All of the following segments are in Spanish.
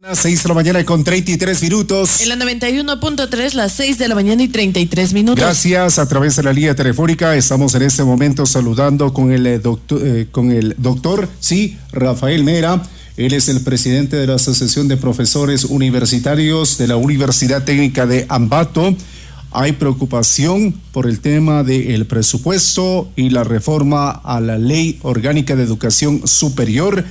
Las 6 de la mañana con 33 minutos. En la 91.3, las 6 de la mañana y 33 minutos. Gracias. A través de la línea telefónica estamos en este momento saludando con el doctor, Rafael Mera. Él es el presidente de la Asociación de Profesores Universitarios de la Universidad Técnica de Ambato. Hay preocupación por el tema del presupuesto y la reforma a la Ley Orgánica de Educación Superior.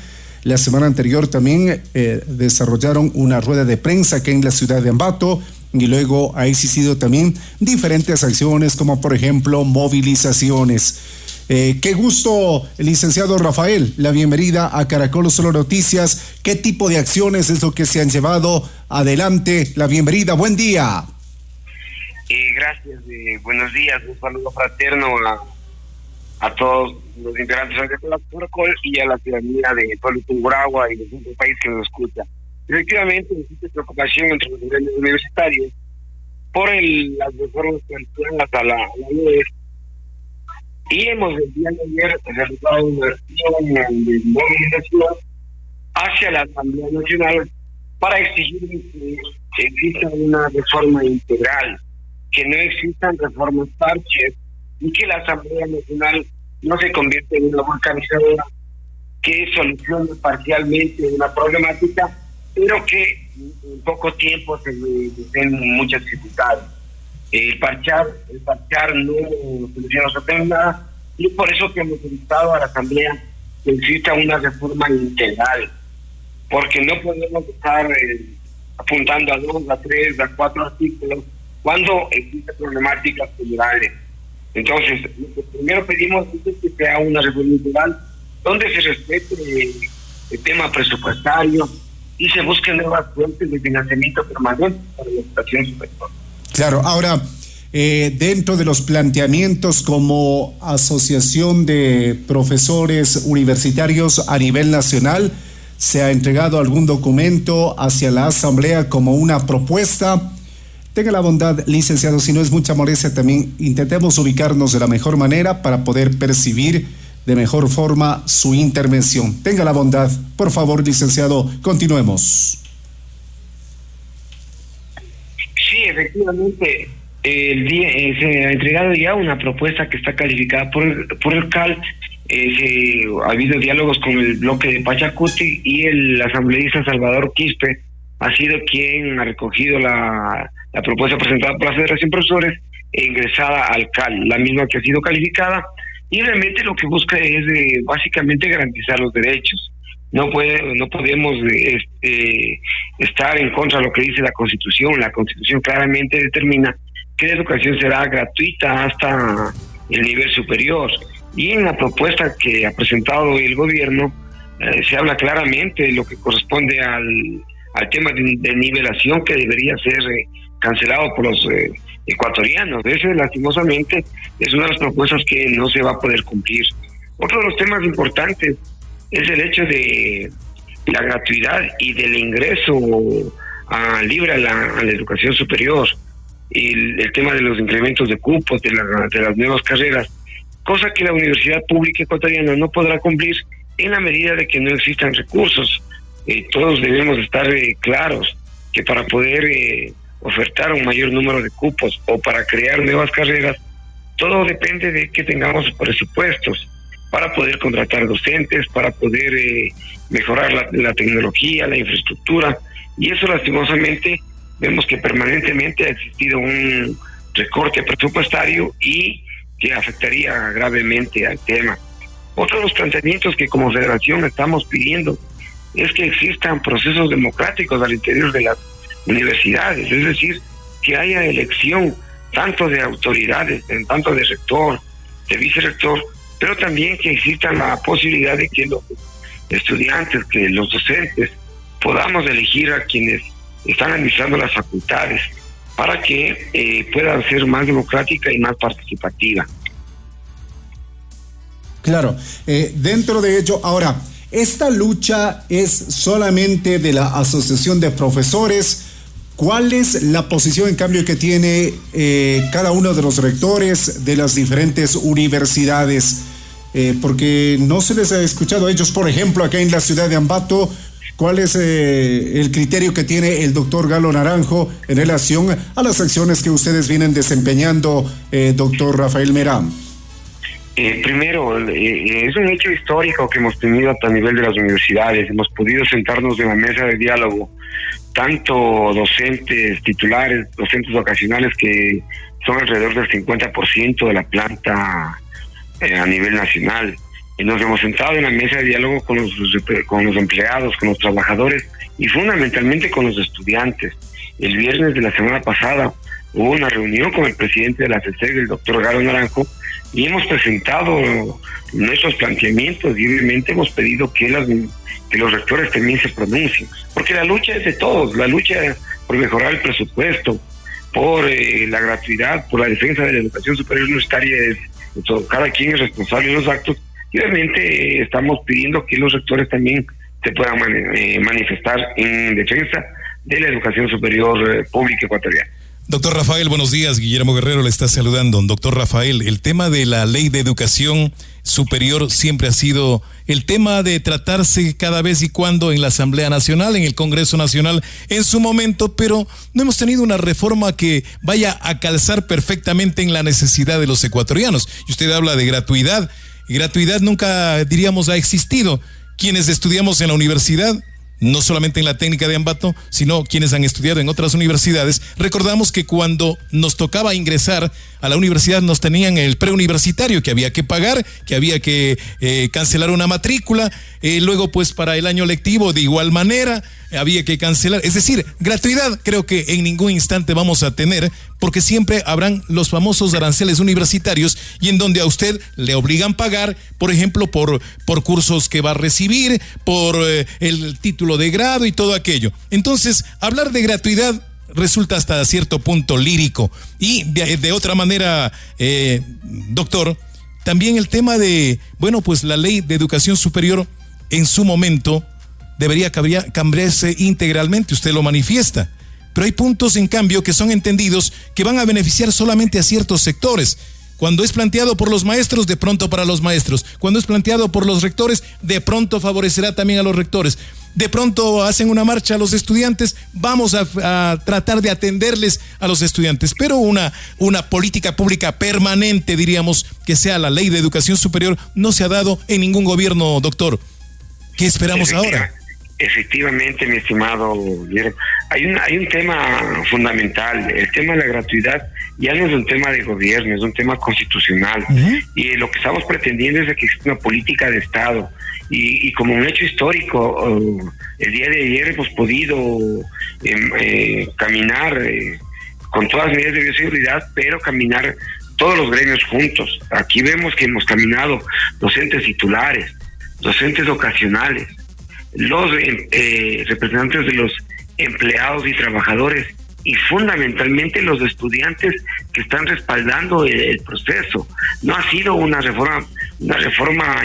La semana anterior también desarrollaron una rueda de prensa aquí en la ciudad de Ambato y luego ha existido también diferentes acciones como por ejemplo movilizaciones. Qué gusto, licenciado Rafael, la bienvenida a Caracol Solo Noticias. ¿Qué tipo de acciones es lo que se han llevado adelante? La bienvenida, buen día. Gracias, buenos días, un saludo fraterno a todos los integrantes de la Caracol y a la ciudadanía de Pueblo Tungurahua y de todo el país que nos escucha. Efectivamente, existe preocupación entre los niveles universitarios por las reformas planteadas a la UES y hemos el día de ayer realizado una acción de movilización hacia la Asamblea Nacional para exigir que exista una reforma integral, que no existan reformas parches y que la Asamblea Nacional no se convierta en una vulcanizadora que solucione parcialmente una problemática, pero que en poco tiempo se den muchas dificultades. El parchar no soluciona nada, y por eso que hemos solicitado a la Asamblea que exista una reforma integral, porque no podemos estar apuntando a 2, a 3, a 4 artículos cuando existen problemáticas generales. Entonces, lo que primero pedimos es que sea una reforma integral donde se respete el tema presupuestario y se busquen nuevas fuentes de financiamiento permanente para la educación superior. Claro, ahora, dentro de los planteamientos como asociación de profesores universitarios a nivel nacional, ¿se ha entregado algún documento hacia la Asamblea como una propuesta? Tenga la bondad, licenciado, si no es mucha molestia, también intentemos ubicarnos de la mejor manera para poder percibir de mejor forma su intervención. Tenga la bondad, por favor, licenciado, continuemos. Sí, efectivamente, se ha entregado ya una propuesta que está calificada por el CAL. Ha habido diálogos con el bloque de Pachacuti y el asambleísta Salvador Quispe ha sido quien ha recogido la propuesta presentada por la Federación de Profesores e ingresada al CAL, la misma que ha sido calificada, y realmente lo que busca es básicamente garantizar los derechos. No podemos estar en contra de lo que dice la Constitución. La Constitución claramente determina que la educación será gratuita hasta el nivel superior, y en la propuesta que ha presentado el gobierno se habla claramente de lo que corresponde al tema de nivelación que debería ser cancelado por los ecuatorianos. Ese, lastimosamente, es una de las propuestas que no se va a poder cumplir. Otro de los temas importantes es el hecho de la gratuidad y del ingreso libre a la educación superior, el tema de los incrementos de cupos de las nuevas carreras, cosa que la Universidad Pública Ecuatoriana no podrá cumplir en la medida de que no existan recursos. Todos debemos estar claros que para poder ofertar un mayor número de cupos o para crear nuevas carreras, todo depende de que tengamos presupuestos para poder contratar docentes, para poder mejorar la tecnología, la infraestructura, y eso lastimosamente vemos que permanentemente ha existido un recorte presupuestario y que afectaría gravemente al tema. Otro de los planteamientos que como federación estamos pidiendo es que existan procesos democráticos al interior de las universidades, es decir, que haya elección tanto de autoridades, tanto de rector, de vicerrector, pero también que exista la posibilidad de que los estudiantes, que los docentes podamos elegir a quienes están administrando las facultades para que puedan ser más democrática y más participativa. Claro, dentro de ello, ahora, ¿esta lucha es solamente de la Asociación de Profesores? ¿Cuál es la posición, en cambio, que tiene cada uno de los rectores de las diferentes universidades? Porque no se les ha escuchado a ellos, por ejemplo, acá en la ciudad de Ambato, ¿Cuál es el criterio que tiene el doctor Galo Naranjo en relación a las acciones que ustedes vienen desempeñando, doctor Rafael Mera? Primero, es un hecho histórico que hemos tenido a nivel de las universidades. Hemos podido sentarnos en la mesa de diálogo, tanto docentes titulares, docentes ocasionales, que son alrededor del 50% de la planta a nivel nacional. Y nos hemos sentado en la mesa de diálogo con los empleados, con los trabajadores y fundamentalmente con los estudiantes. El viernes de la semana pasada hubo una reunión con el presidente de la CESEG, el doctor Galo Naranjo, y hemos presentado nuestros planteamientos y obviamente hemos pedido que los rectores también se pronuncien, porque la lucha es de todos, la lucha por mejorar el presupuesto, por la gratuidad, por la defensa de la educación superior universitaria, cada quien es responsable de los actos, y obviamente estamos pidiendo que los rectores también se puedan manifestar en defensa de la educación superior pública ecuatoriana. Doctor Rafael, buenos días. Guillermo Guerrero le está saludando. Doctor Rafael, el tema de la ley de educación superior siempre ha sido el tema de tratarse cada vez y cuando en la Asamblea Nacional, en el Congreso Nacional, en su momento, pero no hemos tenido una reforma que vaya a calzar perfectamente en la necesidad de los ecuatorianos. Y usted habla de gratuidad. Y gratuidad nunca, diríamos, ha existido. Quienes estudiamos en la universidad, no solamente en la técnica de Ambato, sino quienes han estudiado en otras universidades, recordamos que cuando nos tocaba ingresar a la universidad nos tenían el preuniversitario que había que pagar, que había que cancelar una matrícula, luego pues para el año lectivo de igual manera había que cancelar, es decir, gratuidad creo que en ningún instante vamos a tener, porque siempre habrán los famosos aranceles universitarios y en donde a usted le obligan pagar, por ejemplo, por cursos que va a recibir, por el título de grado y todo aquello. Entonces, hablar de gratuidad resulta hasta cierto punto lírico. Y de otra manera, doctor, también el tema de, bueno, pues la ley de educación superior en su momento debería cambiarse integralmente, usted lo manifiesta, pero hay puntos en cambio que son entendidos que van a beneficiar solamente a ciertos sectores. Cuando es planteado por los maestros, de pronto para los maestros. Cuando es planteado por los rectores, de pronto favorecerá también a los rectores. De pronto hacen una marcha a los estudiantes, vamos a tratar de atenderles a los estudiantes, pero una política pública permanente, diríamos, que sea la ley de educación superior, no se ha dado en ningún gobierno, doctor. ¿Qué esperamos ahora? Efectivamente, mi estimado Guillermo, hay un tema fundamental. El tema de la gratuidad ya no es un tema de gobierno, es un tema constitucional. Uh-huh. Y lo que estamos pretendiendo es que exista una política de Estado. Y como un hecho histórico, el día de ayer hemos podido caminar con todas las medidas de bioseguridad, pero caminar todos los gremios juntos. Aquí vemos que hemos caminado docentes titulares, docentes ocasionales, los representantes de los empleados y trabajadores y fundamentalmente los estudiantes que están respaldando el proceso. No ha sido una reforma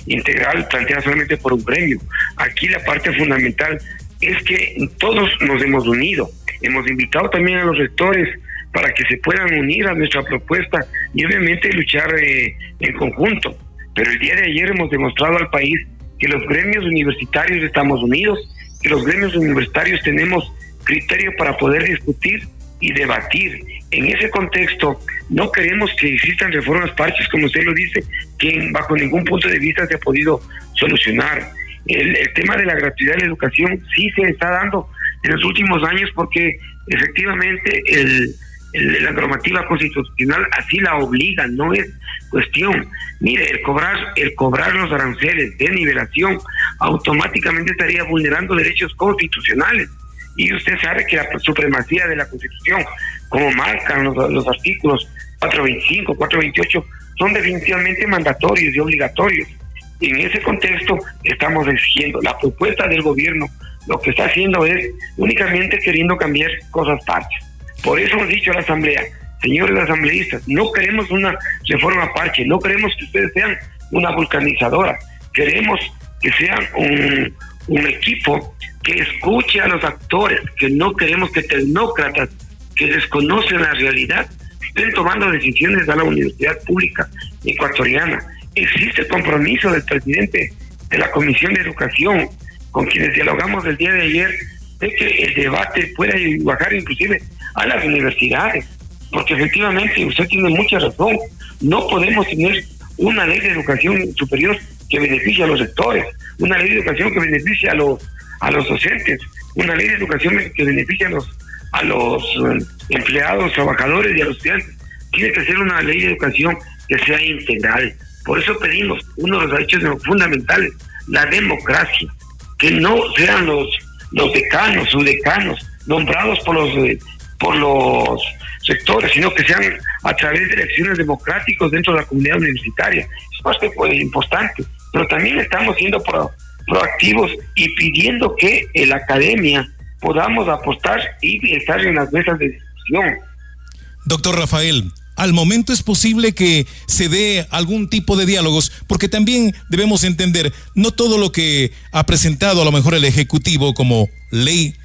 integral planteada solamente por un gremio. Aquí la parte fundamental es que todos nos hemos unido. Hemos invitado también a los rectores para que se puedan unir a nuestra propuesta y obviamente luchar en conjunto. Pero el día de ayer hemos demostrado al país que los gremios universitarios estamos unidos, que los gremios universitarios tenemos criterio para poder discutir y debatir. En ese contexto, no queremos que existan reformas parches, como usted lo dice, que bajo ningún punto de vista se ha podido solucionar. El tema de la gratuidad de la educación sí se está dando en los últimos años porque efectivamente la normativa constitucional así la obliga, no es cuestión. Mire, el cobrar los aranceles de nivelación automáticamente estaría vulnerando derechos constitucionales. Y usted sabe que la supremacía de la Constitución, como marcan los artículos 425, 428, son definitivamente mandatorios y obligatorios. Y en ese contexto estamos exigiendo. La propuesta del gobierno lo que está haciendo es únicamente queriendo cambiar cosas parches. Por eso hemos dicho a la Asamblea, señores asambleístas, no queremos una reforma parche, no queremos que ustedes sean una vulcanizadora, queremos que sean un equipo que escuche a los actores, que no queremos que tecnócratas que desconocen la realidad estén tomando decisiones a la universidad pública ecuatoriana. Existe el compromiso del presidente de la Comisión de Educación con quienes dialogamos el día de ayer, de que el debate pueda bajar inclusive a las universidades, porque efectivamente usted tiene mucha razón, no podemos tener una ley de educación superior que beneficie a los sectores, una ley de educación que beneficie a los docentes, una ley de educación que beneficie a los empleados, trabajadores y a los estudiantes. Tiene que ser una ley de educación que sea integral. Por eso pedimos uno de los derechos fundamentales, la democracia, que no sean los decanos, subdecanos, nombrados por los sectores, sino que sean a través de elecciones democráticas dentro de la comunidad universitaria. Es parte importante, pero también estamos siendo proactivos y pidiendo que en la academia podamos apostar y estar en las mesas de discusión. Doctor Rafael, al momento es posible que se dé algún tipo de diálogos, porque también debemos entender, no todo lo que ha presentado a lo mejor el Ejecutivo como ley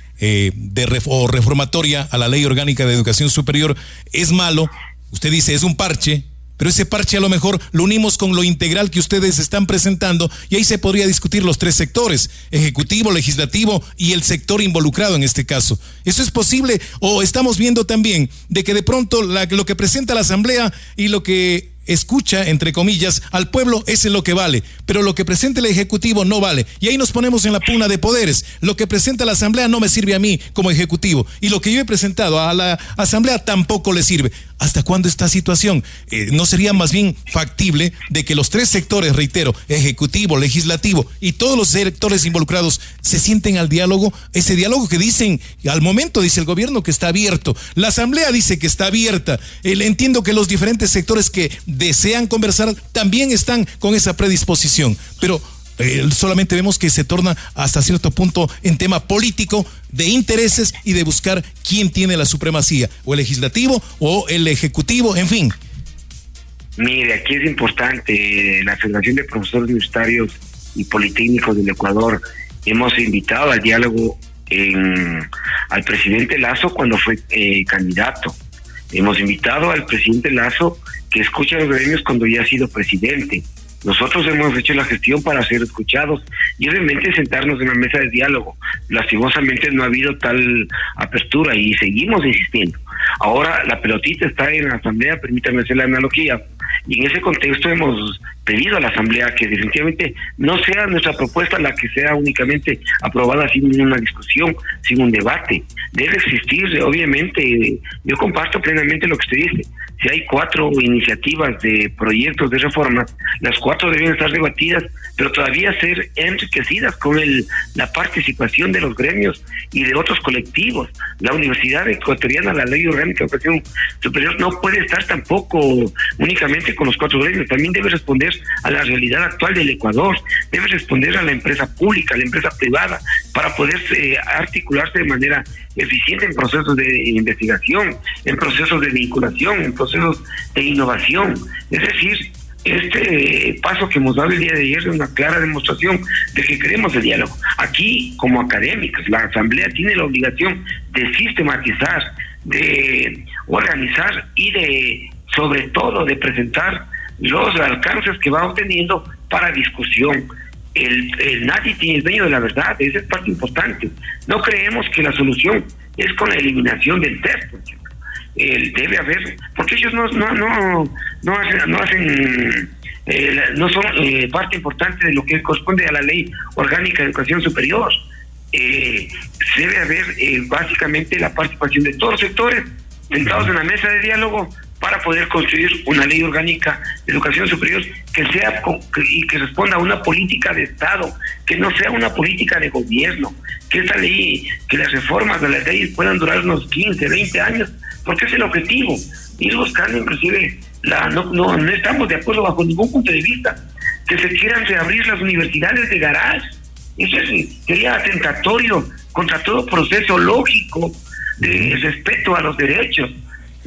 o reformatoria a la Ley Orgánica de Educación Superior es malo. Usted dice es un parche, pero ese parche a lo mejor lo unimos con lo integral que ustedes están presentando y ahí se podría discutir los tres sectores, ejecutivo, legislativo y el sector involucrado en este caso. ¿Eso es posible? ¿O estamos viendo también de que de pronto lo que presenta la Asamblea y lo que escucha, entre comillas, al pueblo, ese es lo que vale, pero lo que presenta el Ejecutivo no vale, y ahí nos ponemos en la pugna de poderes? Lo que presenta la Asamblea no me sirve a mí como Ejecutivo, y lo que yo he presentado a la Asamblea tampoco le sirve. ¿Hasta cuándo esta situación? ¿No sería más bien factible de que los tres sectores, reitero, Ejecutivo, Legislativo y todos los sectores involucrados se sienten al diálogo? Ese diálogo que dicen, al momento dice el gobierno que está abierto, la Asamblea dice que está abierta, entiendo que los diferentes sectores que desean conversar también están con esa predisposición, pero solamente vemos que se torna hasta cierto punto en tema político de intereses y de buscar quién tiene la supremacía, o el legislativo o el ejecutivo, en fin. Mire, aquí es importante, la Federación de Profesores Universitarios y Politécnicos del Ecuador, hemos invitado al diálogo al presidente Lasso cuando fue candidato. Hemos invitado al presidente Lasso que escuche a los gremios cuando ya ha sido presidente. Nosotros hemos hecho la gestión para ser escuchados y obviamente sentarnos en una mesa de diálogo. Lastimosamente no ha habido tal apertura y seguimos insistiendo. Ahora la pelotita está en la Asamblea, permítanme hacer la analogía, y en ese contexto hemos pedido a la Asamblea que definitivamente no sea nuestra propuesta la que sea únicamente aprobada sin una discusión, sin un debate. Debe existir, obviamente, yo comparto plenamente lo que usted dice. Si hay 4 iniciativas de proyectos de reformas, las 4 deben estar debatidas, pero todavía ser enriquecidas con la participación de los gremios y de otros colectivos. La Universidad Ecuatoriana, la Ley Orgánica de Educación Superior, no puede estar tampoco únicamente con los 4 gremios, también debe responder a la realidad actual del Ecuador, debe responder a la empresa pública, a la empresa privada, para poder articularse de manera eficiente en procesos de investigación, en procesos de vinculación, en procesos de innovación. Es decir, este paso que hemos dado el día de ayer es una clara demostración de que queremos el diálogo. Aquí, como académicos, la Asamblea tiene la obligación de sistematizar, de organizar y sobre todo, de presentar los alcances que va obteniendo para discusión. Nadie tiene el dueño de la verdad, esa es parte importante. No creemos que la solución es con la eliminación del test, por ejemplo. Debe haber, porque ellos no son parte importante de lo que corresponde a la Ley Orgánica de Educación Superior. Debe haber básicamente la participación de todos los sectores sentados en la mesa de diálogo para poder construir una ley orgánica de educación superior que sea y que responda a una política de Estado, que no sea una política de gobierno, que esta ley, que las reformas de las leyes puedan durar unos 15, 20 años, porque es el objetivo, ir buscando inclusive, no estamos de acuerdo bajo ningún punto de vista, que se quieran reabrir las universidades de garage. Eso sería atentatorio contra todo proceso lógico de respeto a los derechos.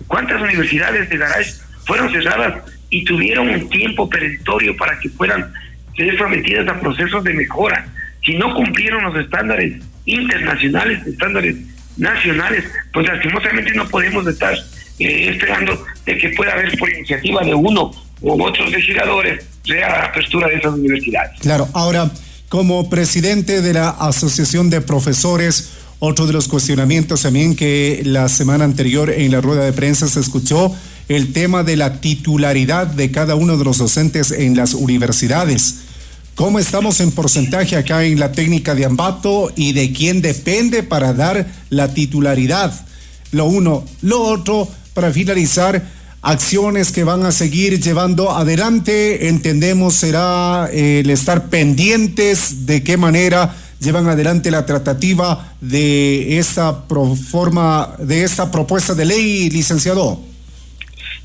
¿Cuántas universidades de garage fueron cerradas y tuvieron un tiempo perentorio para que puedan ser sometidas a procesos de mejora? Si no cumplieron los estándares internacionales, estándares nacionales, pues lastimosamente no podemos estar esperando de que pueda haber por iniciativa de uno u otros legisladores reapertura de esas universidades. Claro, ahora Como presidente de la Asociación de Profesores, otro de los cuestionamientos también que la semana anterior en la rueda de prensa se escuchó, el tema de la titularidad de cada uno de los docentes en las universidades. ¿Cómo estamos en porcentaje acá en la técnica de Ambato y de quién depende para dar la titularidad? Lo uno. Lo otro, para finalizar, acciones que van a seguir llevando adelante, entendemos será el estar pendientes de qué manera llevan adelante la tratativa de esta propuesta de ley, licenciado.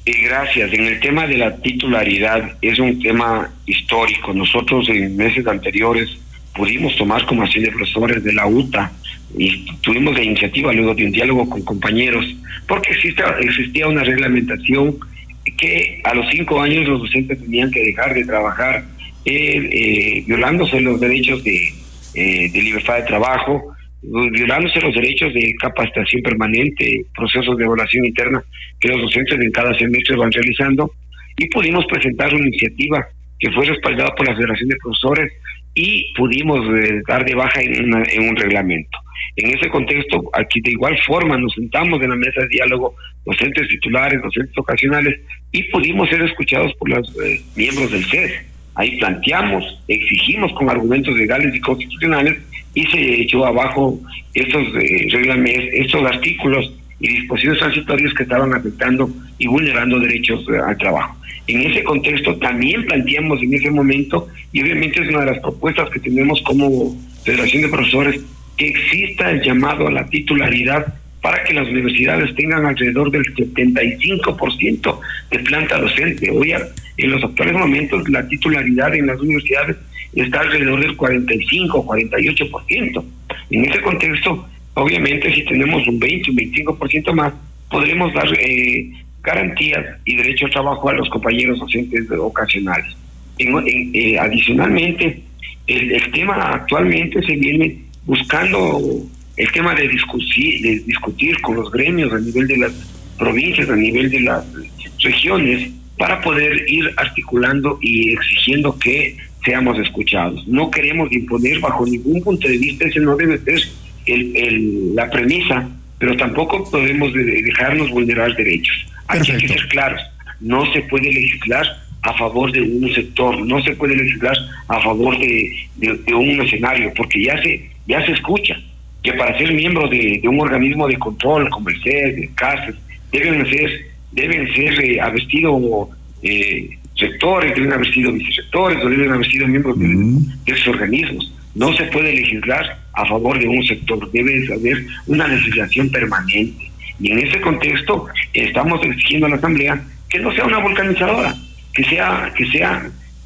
Gracias. En el tema de la titularidad es un tema histórico. Nosotros en meses anteriores pudimos tomar como así de profesores de la UTA y tuvimos la iniciativa luego de un diálogo con compañeros, porque existía una reglamentación que a los 5 años los docentes tenían que dejar de trabajar, violándose los derechos de libertad de trabajo, violándose los derechos de capacitación permanente, procesos de evaluación interna que los docentes en cada semestre van realizando, y pudimos presentar una iniciativa que fue respaldada por la Federación de Profesores y pudimos dar de baja en un reglamento. En ese contexto, aquí de igual forma nos sentamos en la mesa de diálogo, docentes titulares, docentes ocasionales, y pudimos ser escuchados por los miembros del CES. Ahí planteamos, exigimos con argumentos legales y constitucionales, y se echó abajo estos estos artículos y disposiciones transitorios que estaban afectando y vulnerando derechos al trabajo. En ese contexto también planteamos en ese momento, y obviamente es una de las propuestas que tenemos como Federación de Profesores, que exista el llamado a la titularidad para que las universidades tengan alrededor del 75% de planta docente. Hoy, en los actuales momentos, la titularidad en las universidades está alrededor del 45 o 48%. En ese contexto, obviamente, si tenemos un 20, un 25% más, podremos dar garantías y derecho al trabajo a los compañeros docentes ocasionales. Adicionalmente, el tema actualmente se viene buscando el tema de discutir con los gremios a nivel de las provincias, a nivel de las regiones, para poder ir articulando y exigiendo que seamos escuchados. No queremos imponer bajo ningún punto de vista, ese no debe ser la premisa, pero tampoco podemos dejarnos vulnerar derechos. Aquí hay que ser claros, no se puede legislar a favor de un sector, no se puede legislar a favor de un escenario, porque ya se escucha que para ser miembro de un organismo de control como el CES, el CASES, deben ser haber sectores, deben haber sido vicesectores o deben haber sido miembros de esos organismos. No se puede legislar a favor de un sector, debe haber una legislación permanente. Y en ese contexto estamos exigiendo a la Asamblea que no sea una vulcanizadora, que sea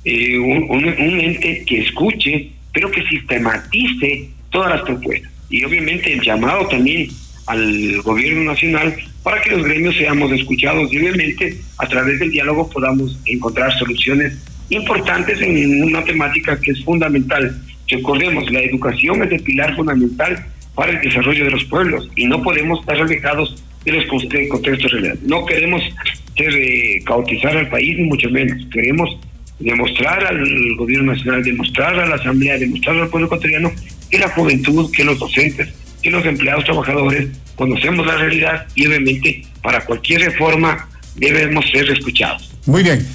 un ente que escuche, pero que sistematice todas las propuestas. Y obviamente el llamado también al gobierno nacional para que los gremios seamos escuchados y obviamente a través del diálogo podamos encontrar soluciones importantes en una temática que es fundamental. Recordemos, la educación es el pilar fundamental para el desarrollo de los pueblos y no podemos estar alejados de los contextos reales. No queremos caotizar al país, ni mucho menos. Queremos demostrar al gobierno nacional, demostrar a la Asamblea, demostrar al pueblo ecuatoriano que la juventud, que los docentes, que los empleados trabajadores conocemos la realidad y obviamente para cualquier reforma debemos ser escuchados. Muy bien.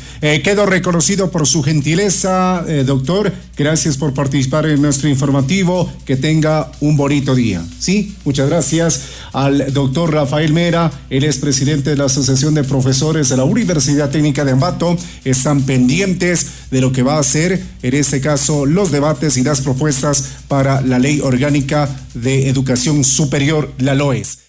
Quedo reconocido por su gentileza, doctor. Gracias por participar en nuestro informativo. Que tenga un bonito día. Sí, muchas gracias al doctor Rafael Mera. Él es presidente de la Asociación de Profesores de la Universidad Técnica de Ambato. Están pendientes de lo que va a hacer, en este caso, los debates y las propuestas para la Ley Orgánica de Educación Superior, la LOES.